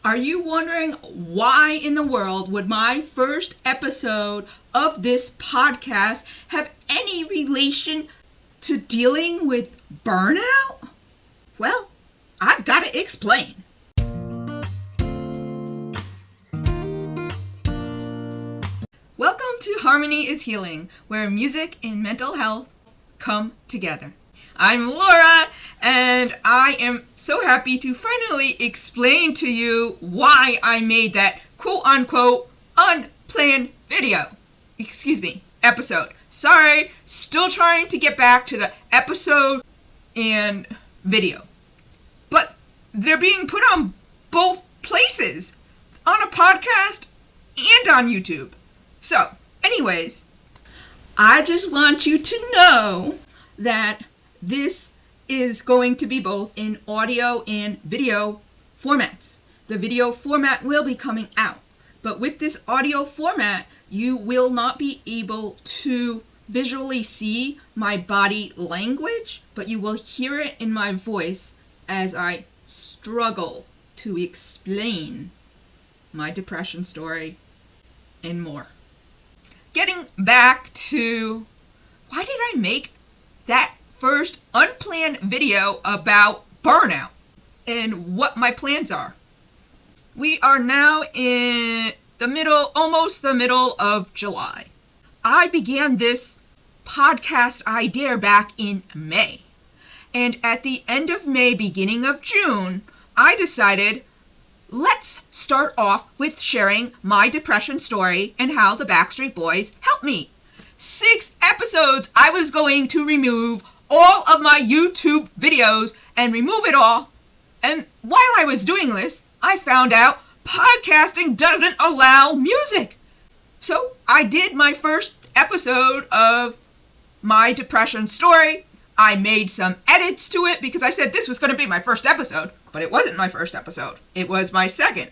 Are you wondering why in the world would my first episode of this podcast have any relation to dealing with burnout? Well, I've got to explain. Welcome to Harmony is Healing, where music and mental health come together. I'm Laura, and I am so happy to finally explain to you why I made that quote-unquote unplanned episode. Sorry, still trying to get back to the episode and video. But they're being put on both places, on a podcast and on YouTube. So, anyways, I just want you to know that this is going to be both in audio and video formats. The video format will be coming out, but with this audio format, you will not be able to visually see my body language, but you will hear it in my voice as I struggle to explain my depression story and more. Getting back to why did I make that first unplanned video about burnout and what my plans are. We are now in almost the middle of July. I began this podcast idea back in May. And at the end of May, beginning of June, I decided, let's start off with sharing my depression story and how the Backstreet Boys helped me. 6 episodes I was going to remove all of my YouTube videos and remove it all. And while I was doing this, I found out podcasting doesn't allow music. So I did my first episode of my depression story. I made some edits to it because I said this was going to be my first episode, but it wasn't my first episode. It was my second.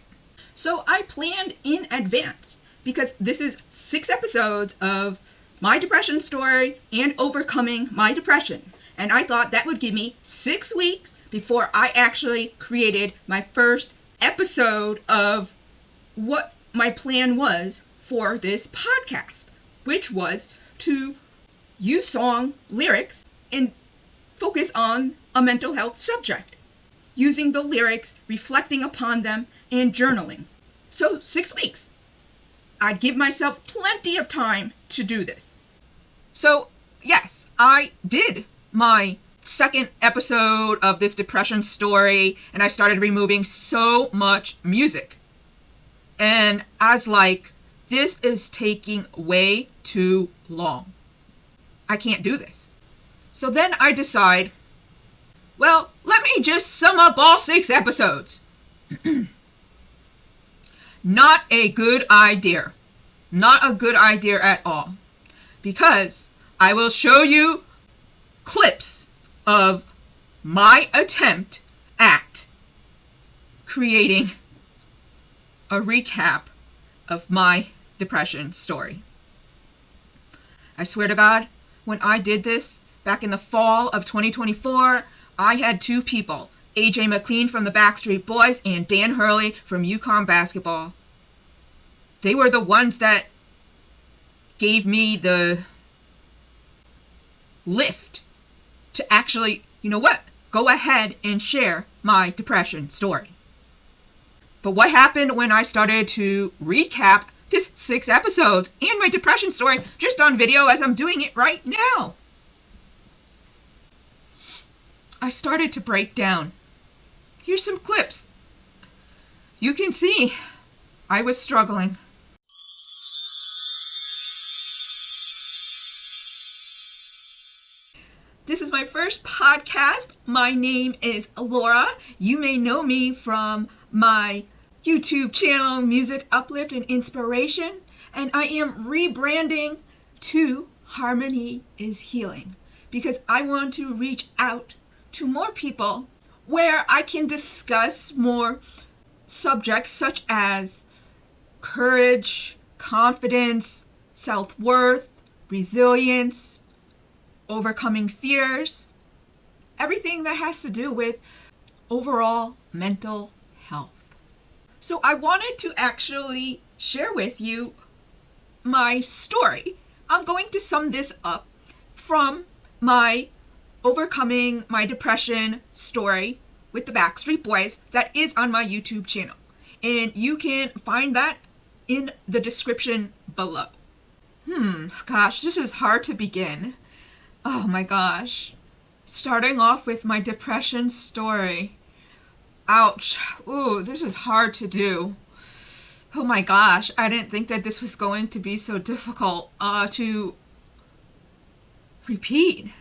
So I planned in advance because this is 6 episodes of my depression story and overcoming my depression. And I thought that would give me 6 weeks before I actually created my first episode of what my plan was for this podcast, which was to use song lyrics and focus on a mental health subject, using the lyrics, reflecting upon them, and journaling. So 6 weeks. I'd give myself plenty of time to do this. So, yes, I did my second episode of this depression story, and I started removing so much music. And I was like, this is taking way too long. I can't do this. So then I decide, well, let me just sum up all 6 episodes. Not a good idea. Not a good idea at all. Because I will show you clips of my attempt at creating a recap of my depression story. I swear to God, when I did this back in the fall of 2024, I had 2 people, AJ McLean from the Backstreet Boys and Dan Hurley from UConn basketball. They were the ones that gave me the lift to actually, you know what, go ahead and share my depression story. But what happened when I started to recap this 6 episodes and my depression story just on video as I'm doing it right now? I started to break down. Here's some clips. You can see I was struggling. This is my first podcast. My name is Laura. You may know me from my YouTube channel, Music Uplift and Inspiration, and I am rebranding to Harmony is Healing because I want to reach out to more people where I can discuss more subjects such as courage, confidence, self-worth, resilience, overcoming fears, everything that has to do with overall mental health. So I wanted to actually share with you my story. I'm going to sum this up from my overcoming my depression story with the Backstreet Boys that is on my YouTube channel. And you can find that in the description below. Gosh, this is hard to begin. Oh my gosh. Starting off with my depression story. Ouch. Ooh, this is hard to do. Oh my gosh, I didn't think that this was going to be so difficult to repeat.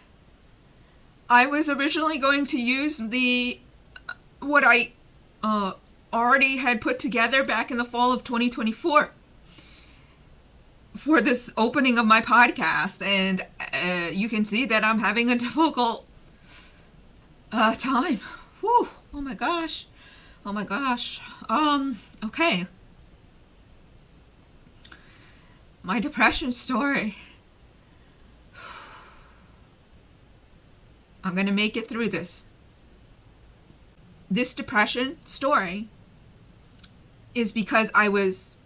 I was originally going to use what I already had put together back in the fall of 2024 for this opening of my podcast, and you can see that I'm having a difficult time. Whew. Oh my gosh. Okay. My depression story. I'm gonna make it through this. This depression story is because I was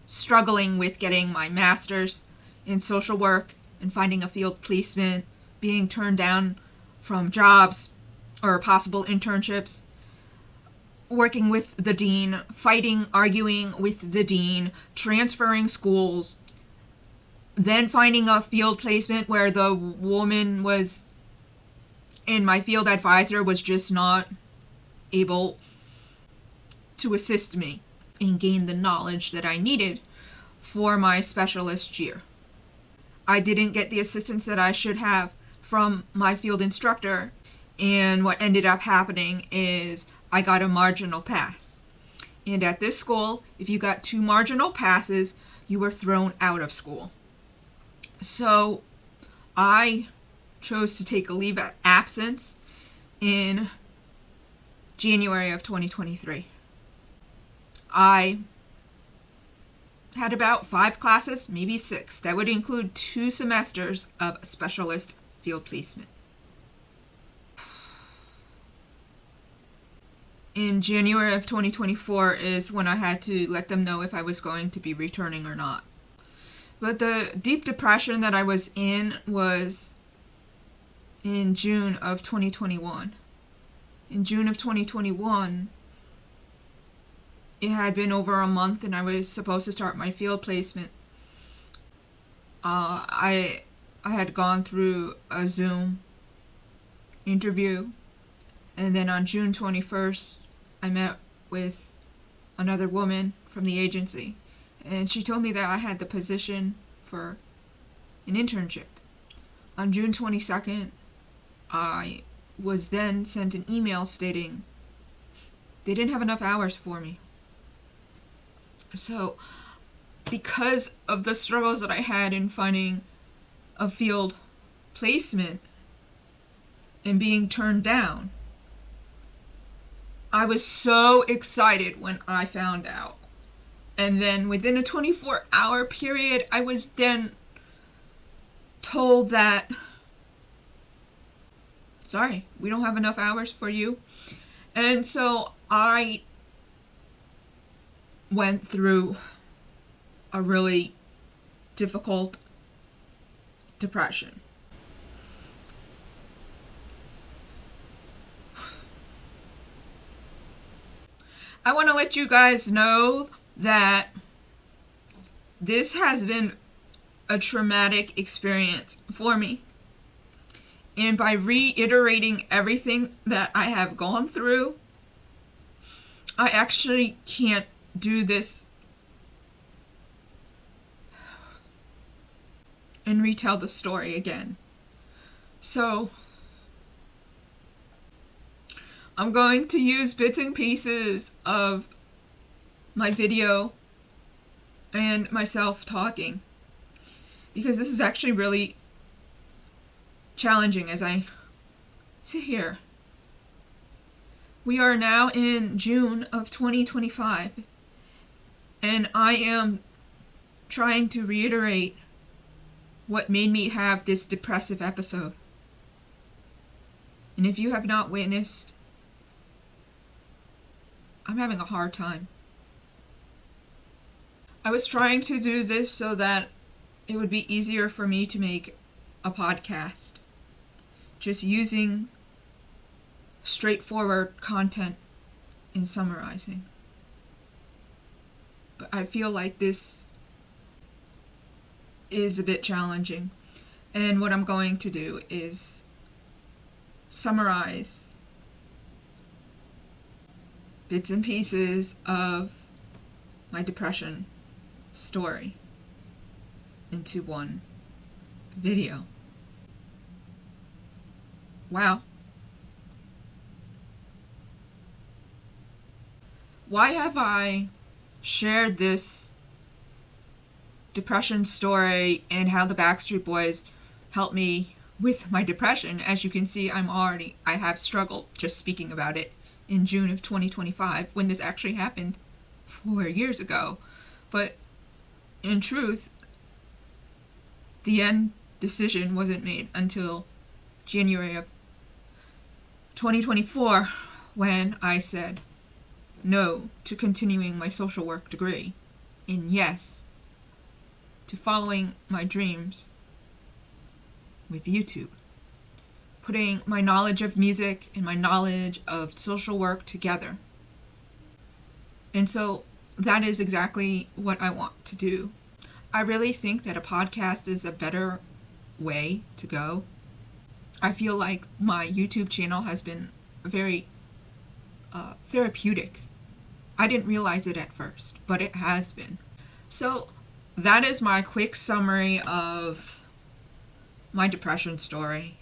struggling with getting my master's in social work and finding a field placement, being turned down from jobs or possible internships, working with the dean, arguing with the dean, transferring schools, then finding a field placement where the woman was, and my field advisor was just not able to assist me and gain the knowledge that I needed for my specialist year. I didn't get the assistance that I should have from my field instructor, and what ended up happening is I got a marginal pass. And at this school, if you got 2 marginal passes, you were thrown out of school. So I chose to take a leave of absence in January of 2023. I had about 5 classes, maybe 6. That would include 2 semesters of specialist field placement. In January of 2024 is when I had to let them know if I was going to be returning or not. But the deep depression that I was in was in June of 2021. In June of 2021, it had been over a month and I was supposed to start my field placement. I had gone through a Zoom interview, and then on June 21st, I met with another woman from the agency, and she told me that I had the position for an internship. On June 22nd, I was then sent an email stating they didn't have enough hours for me. So, because of the struggles that I had in finding a field placement and being turned down, I was so excited when I found out. And then within a 24-hour period, I was then told that, sorry, we don't have enough hours for you. And so I went through a really difficult depression. I want to let you guys know that this has been a traumatic experience for me. And by reiterating everything that I have gone through, I actually can't do this and retell the story again. So I'm going to use bits and pieces of my video and myself talking, because this is actually really challenging as I sit here. We are now in June of 2025, and I am trying to reiterate what made me have this depressive episode. And if you have not witnessed, I'm having a hard time. I was trying to do this so that it would be easier for me to make a podcast. Just using straightforward content and summarizing. But I feel like this is a bit challenging. And what I'm going to do is summarize bits and pieces of my depression story into one video. Wow. Why have I shared this depression story and how the Backstreet Boys helped me with my depression? As you can see, I have struggled just speaking about it in June of 2025 when this actually happened 4 years ago. But in truth, the end decision wasn't made until January of 2024 when I said no to continuing my social work degree and yes to following my dreams with YouTube. Putting my knowledge of music and my knowledge of social work together. And so that is exactly what I want to do. I really think that a podcast is a better way to go. I feel like my YouTube channel has been very therapeutic. I didn't realize it at first, but it has been. So that is my quick summary of my depression story.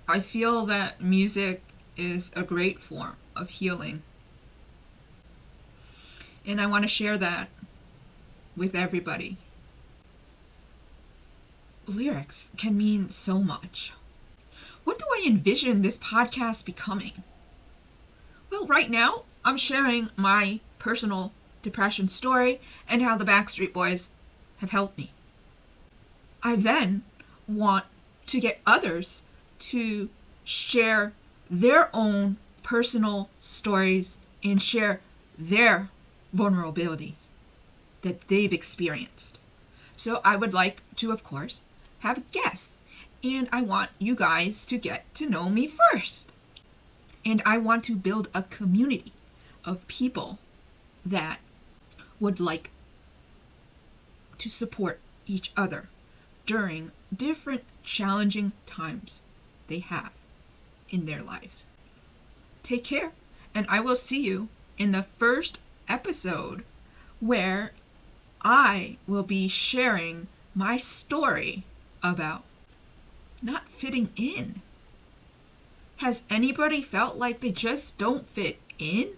I feel that music is a great form of healing. And I want to share that with everybody. Lyrics can mean so much. What do I envision this podcast becoming? Well, right now, I'm sharing my personal depression story and how the Backstreet Boys have helped me. I then want to get others to share their own personal stories and share their vulnerabilities that they've experienced. So I would like to, of course, have guests, and I want you guys to get to know me first. And I want to build a community of people that would like to support each other during different challenging times they have in their lives. Take care, and I will see you in the first episode where I will be sharing my story about not fitting in. Has anybody felt like they just don't fit in?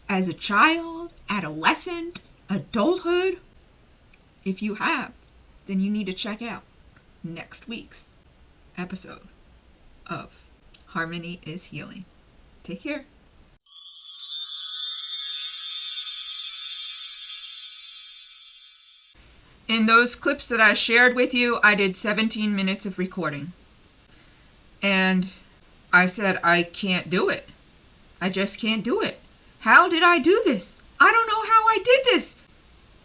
As a child, adolescent, adulthood? If you have, then you need to check out next week's episode of Harmony is Healing. Take care. In those clips that I shared with you, I did 17 minutes of recording. And I said, I can't do it. I just can't do it. How did I do this? I don't know how I did this.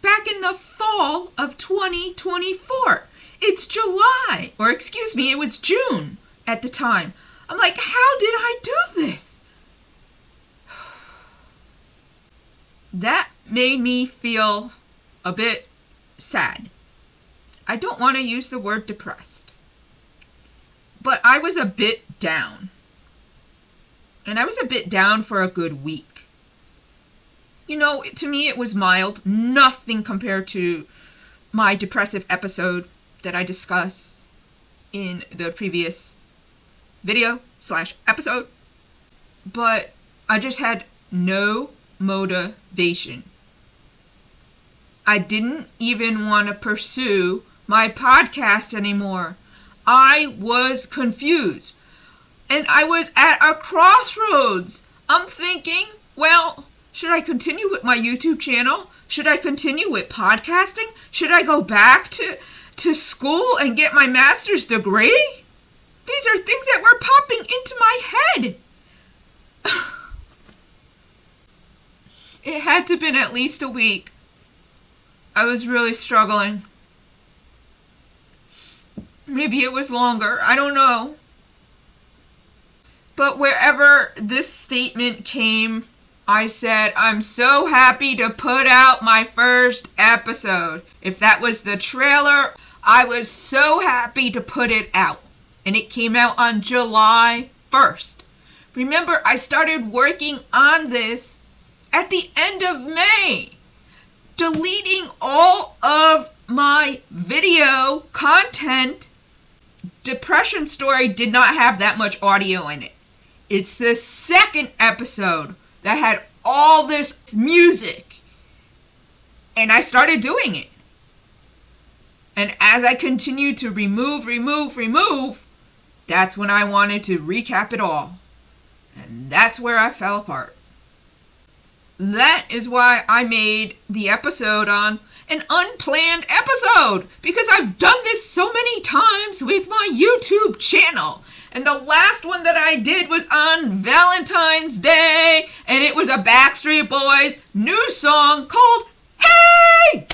Back in the fall of 2024. It's July. Or excuse me, it was June at the time. I'm like, how did I do this? That made me feel a bit sad. I don't want to use the word depressed. But I was a bit down. And I was a bit down for a good week. You know, to me it was mild. Nothing compared to my depressive episode that I discussed in the previous video/episode. But I just had no motivation. I didn't even want to pursue my podcast anymore. I was confused. And I was at a crossroads. I'm thinking, well, should I continue with my YouTube channel? Should I continue with podcasting? Should I go back to school and get my master's degree? These are things that were popping into my head. It had to have been at least a week. I was really struggling. Maybe it was longer. I don't know. But wherever this statement came, I said, I'm so happy to put out my first episode. If that was the trailer, I was so happy to put it out. And it came out on July 1st. Remember, I started working on this at the end of May. Deleting all of my video content. Depression Story did not have that much audio in it. It's the second episode that had all this music. And I started doing it. And as I continued to remove, that's when I wanted to recap it all. And that's where I fell apart. That is why I made the episode on an unplanned episode. Because I've done this so many times with my YouTube channel. And the last one that I did was on Valentine's Day. And it was a Backstreet Boys new song called Hey!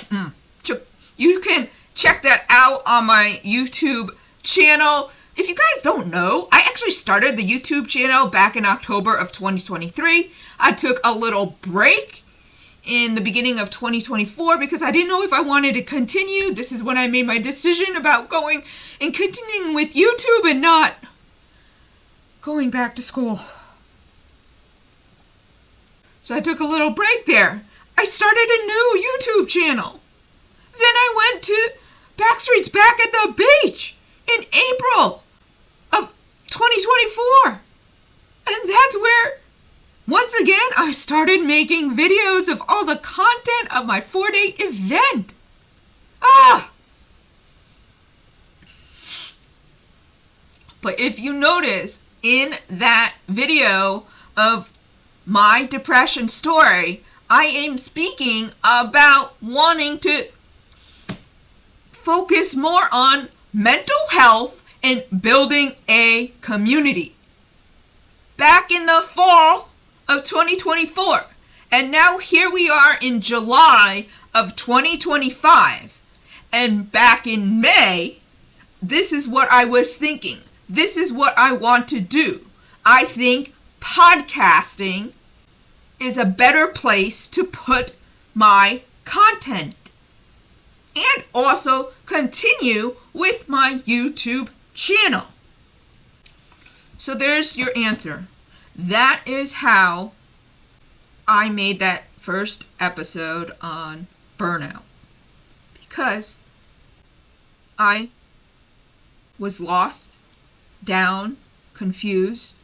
You can check that out on my YouTube channel. If you guys don't know, I actually started the YouTube channel back in October of 2023. I took a little break in the beginning of 2024 because I didn't know if I wanted to continue. This is when I made my decision about going and continuing with YouTube and not going back to school. So I took a little break there. I started a new YouTube channel. Then I went to Backstreet's Back at the Beach in April of 2024. And that's where, once again, I started making videos of all the content of my 4-day event. But if you notice, in that video of my depression story, I am speaking about wanting to focus more on mental health and building a community. Back in the fall of 2024, and now here we are in July of 2025, and back in May, this is what I was thinking. This is what I want to do. I think podcasting is a better place to put my content and also continue with my YouTube channel. So there's your answer. That is how I made that first episode on burnout. Because I was lost, down, confused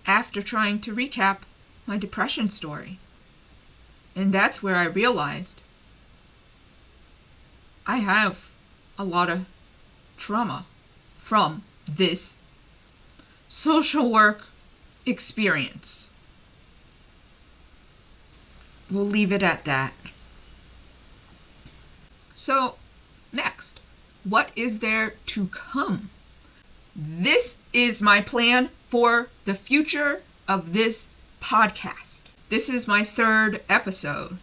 after trying to recap my depression story. And that's where I realized I have a lot of trauma from this social work experience. We'll leave it at that. So, next, what is there to come? This is my plan for the future of this podcast. This is my third episode.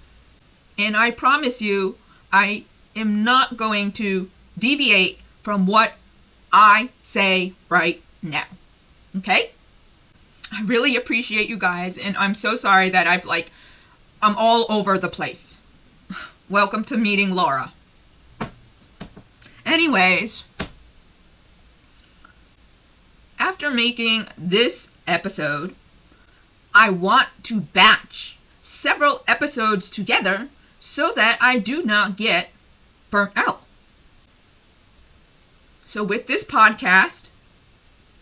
And I promise you, I am not going to deviate from what I say right now. Okay? I really appreciate you guys, and I'm so sorry that I'm all over the place. Welcome to meeting Laura. Anyways, after making this episode, I want to batch several episodes together so that I do not get burnt out. So with this podcast,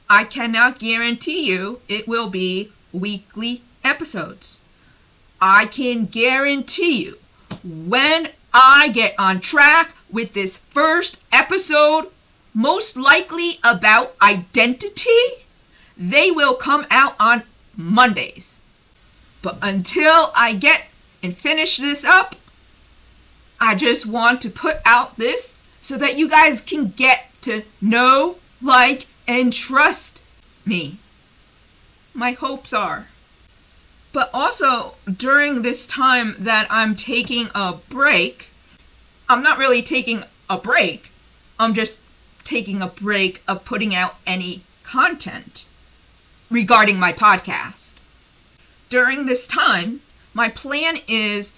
I cannot guarantee you it will be weekly episodes. I can guarantee you when I get on track with this first episode, most likely about identity, they will come out on Mondays. But until I get and finish this up, I just want to put out this so that you guys can get to know, like, and trust me. My hopes are But also, during this time that I'm taking a break, I'm not really taking a break. I'm just taking a break of putting out any content regarding my podcast. During this time, my plan is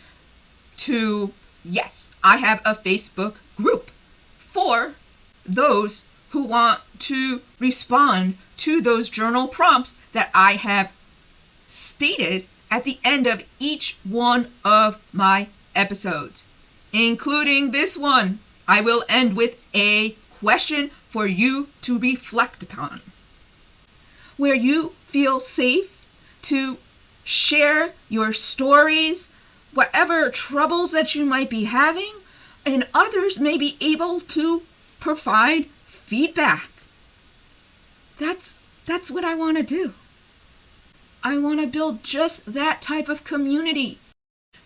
to, yes, I have a Facebook group for those who want to respond to those journal prompts that I have stated at the end of each one of my episodes, including this one. I will end with a question for you to reflect upon, where you feel safe to share your stories, whatever troubles that you might be having, and others may be able to provide feedback. That's what I want to do. I want to build just that type of community.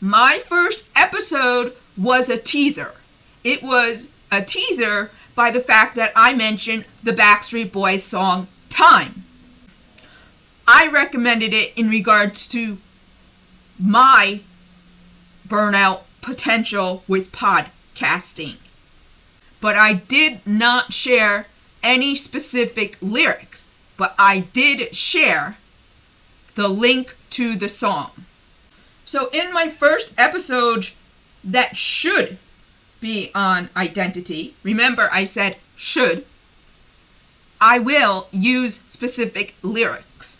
My first episode was a teaser. It was a teaser by the fact that I mentioned the Backstreet Boys song Time. I recommended it in regards to my burnout potential with podcasting. But I did not share any specific lyrics, but I did share the link to the song. So in my first episode that should be on identity, remember I said should, I will use specific lyrics.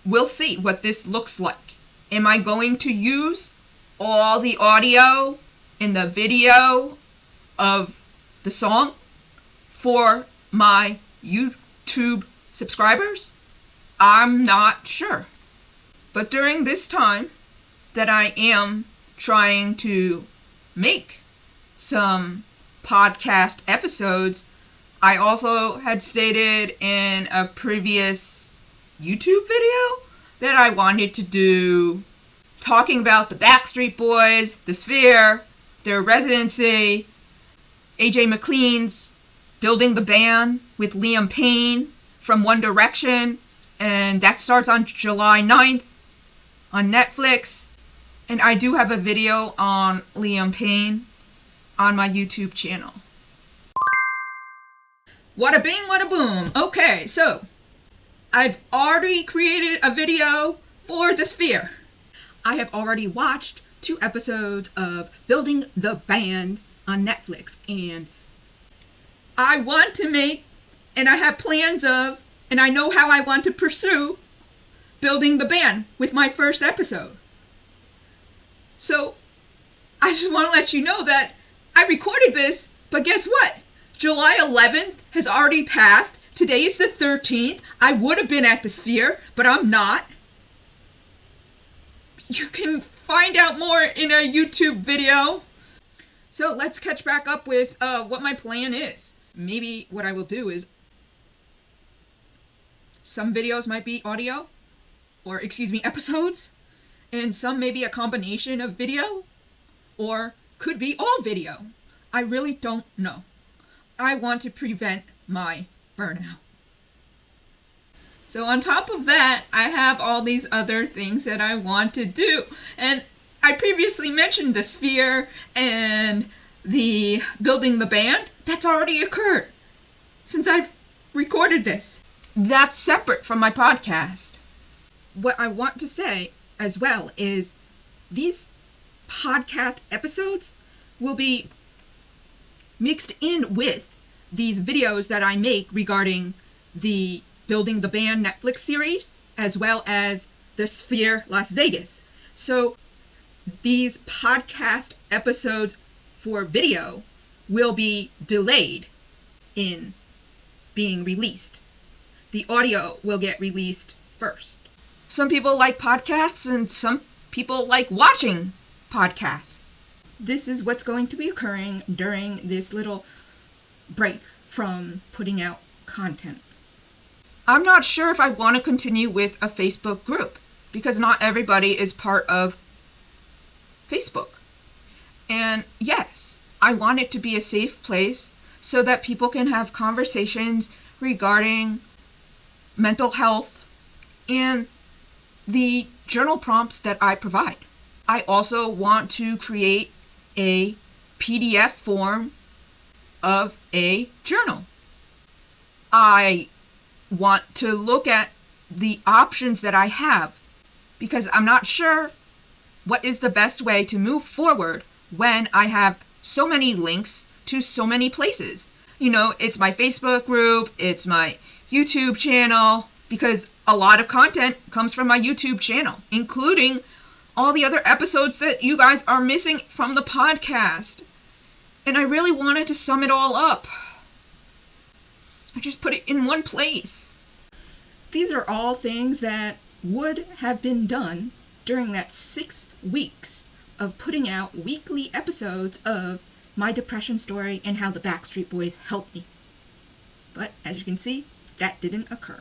We'll see what this looks like. Am I going to use all the audio in the video of the song for my YouTube subscribers? I'm not sure. But during this time that I am trying to make some podcast episodes, I also had stated in a previous YouTube video that I wanted to do talking about the Backstreet Boys, the Sphere, their residency, AJ McLean's building the band with Liam Payne from One Direction, and that starts on July 9th on Netflix. And I do have a video on Liam Payne on my YouTube channel. Wada bing, wada boom. Okay, so I've already created a video for the Sphere. I have already watched 2 episodes of Building the Band on Netflix, and I want to make, and I have plans of, and I know how I want to pursue Building the Band with my first episode. So I just want to let you know that I recorded this, but guess what? July 11th has already passed. Today is the 13th. I would have been at the Sphere, but I'm not. You can find out more in a YouTube video. So let's catch back up with what my plan is. Maybe what I will do is some videos might be audio, or episodes, and some may be a combination of video, or could be all video. I really don't know. I want to prevent my burnout. So on top of that, I have all these other things that I want to do. And I previously mentioned the Sphere and the Building the Band. That's already occurred since I've recorded this. That's separate from my podcast. What I want to say as well is these podcast episodes will be mixed in with these videos that I make regarding the Building the Band Netflix series, as well as the Sphere Las Vegas. So these podcast episodes for video will be delayed in being released. The audio will get released first. Some people like podcasts and some people like watching podcasts. This is what's going to be occurring during this little break from putting out content. I'm not sure if I want to continue with a Facebook group because not everybody is part of Facebook. And yes, I want it to be a safe place so that people can have conversations regarding mental health and the journal prompts that I provide. I also want to create a PDF form of a journal. I want to look at the options that I have because I'm not sure what is the best way to move forward when I have so many links to so many places. You know, it's my Facebook group, it's my YouTube channel, because a lot of content comes from my YouTube channel, including all the other episodes that you guys are missing from the podcast. And I really wanted to sum it all up. I just put it in one place. These are all things that would have been done during that 6 weeks of putting out weekly episodes of my depression story and how the Backstreet Boys helped me. But as you can see, that didn't occur.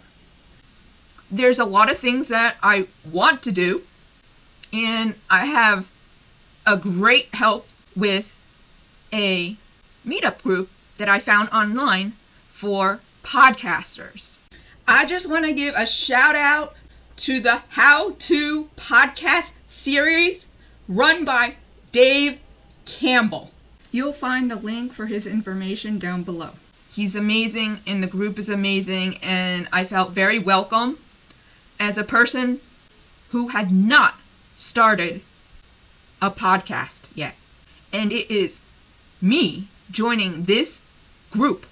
There's a lot of things that I want to do, and I have a great help with a meetup group that I found online for podcasters. I just want to give a shout out to the How To podcast series run by Dave Campbell. You'll find the link for his information down below. He's amazing and the group is amazing, and I felt very welcome as a person who had not started a podcast yet. And it is me joining this group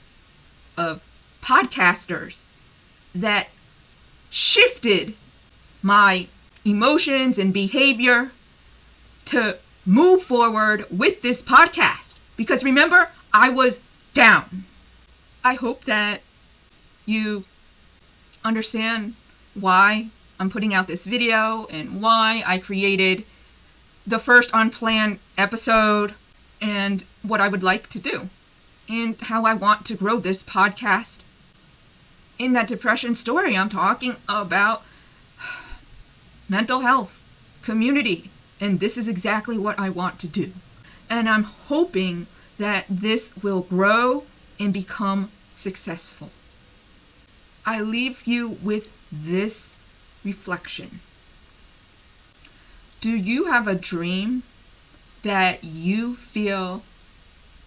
of podcasters that shifted my emotions and behavior to move forward with this podcast. Because remember, I was down. I hope that you understand why I'm putting out this video and why I created the first unplanned episode and what I would like to do and how I want to grow this podcast. In that depression story, I'm talking about mental health, community, and this is exactly what I want to do. And I'm hoping that this will grow and become successful. I leave you with this reflection. Do you have a dream that you feel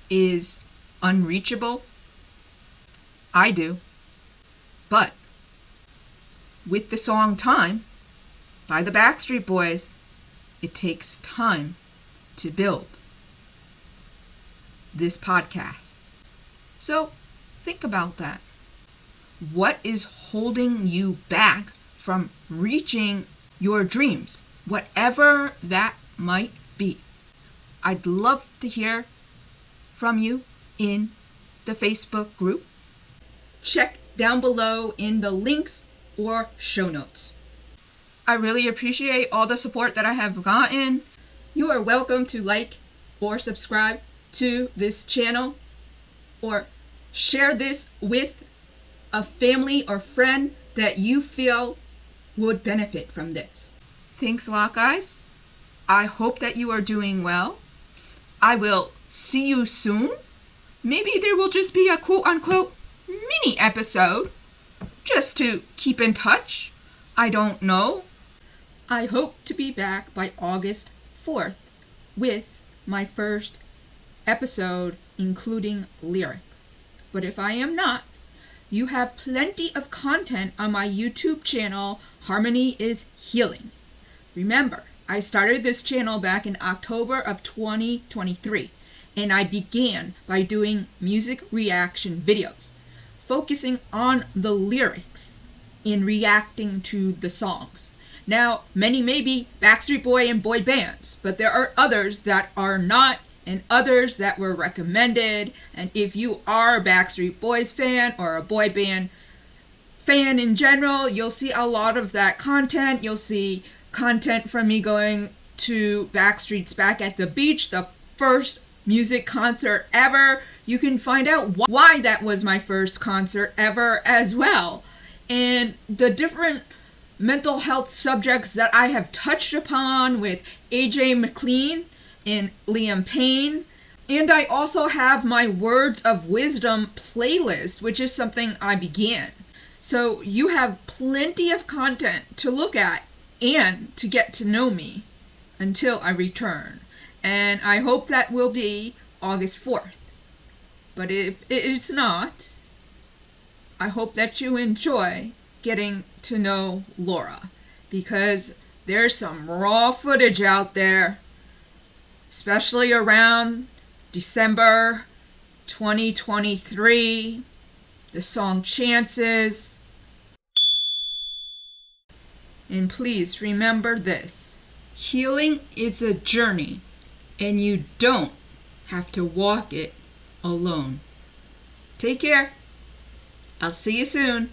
is unreachable? I do. But with the song Time by the Backstreet Boys, it takes time to build this podcast. So think about that. What is holding you back from reaching your dreams, whatever that might be? I'd love to hear from you in the Facebook group. Check down below in the links or show notes. I really appreciate all the support that I have gotten. You are welcome to like or subscribe to this channel or share this with a family or friend that you feel would benefit from this. Thanks a lot, guys. I hope that you are doing well. I will see you soon. Maybe there will just be a quote-unquote mini episode just to keep in touch. I don't know. I hope to be back by August 4th with my first episode including lyrics. But if I am not, you have plenty of content on my YouTube channel, Harmony is Healing. Remember, I started this channel back in October of 2023, and I began by doing music reaction videos, focusing on the lyrics and reacting to the songs. Now, many may be Backstreet Boy and boy bands, but there are others that are not, and others that were recommended. And if you are a Backstreet Boys fan or a boy band fan in general, you'll see a lot of that content. You'll see content from me going to Backstreet's Back at the Beach, the first music concert ever. You can find out why that was my first concert ever as well. And the different mental health subjects that I have touched upon with AJ McLean and Liam Payne. And I also have my Words of Wisdom playlist, which is something I began. So you have plenty of content to look at and to get to know me until I return. And I hope that will be August 4th. But if it is not, I hope that you enjoy getting to know Laura, because there's some raw footage out there, especially around December 2023, the song Chances. And please remember this: healing is a journey, and you don't have to walk it alone. Take care. I'll see you soon.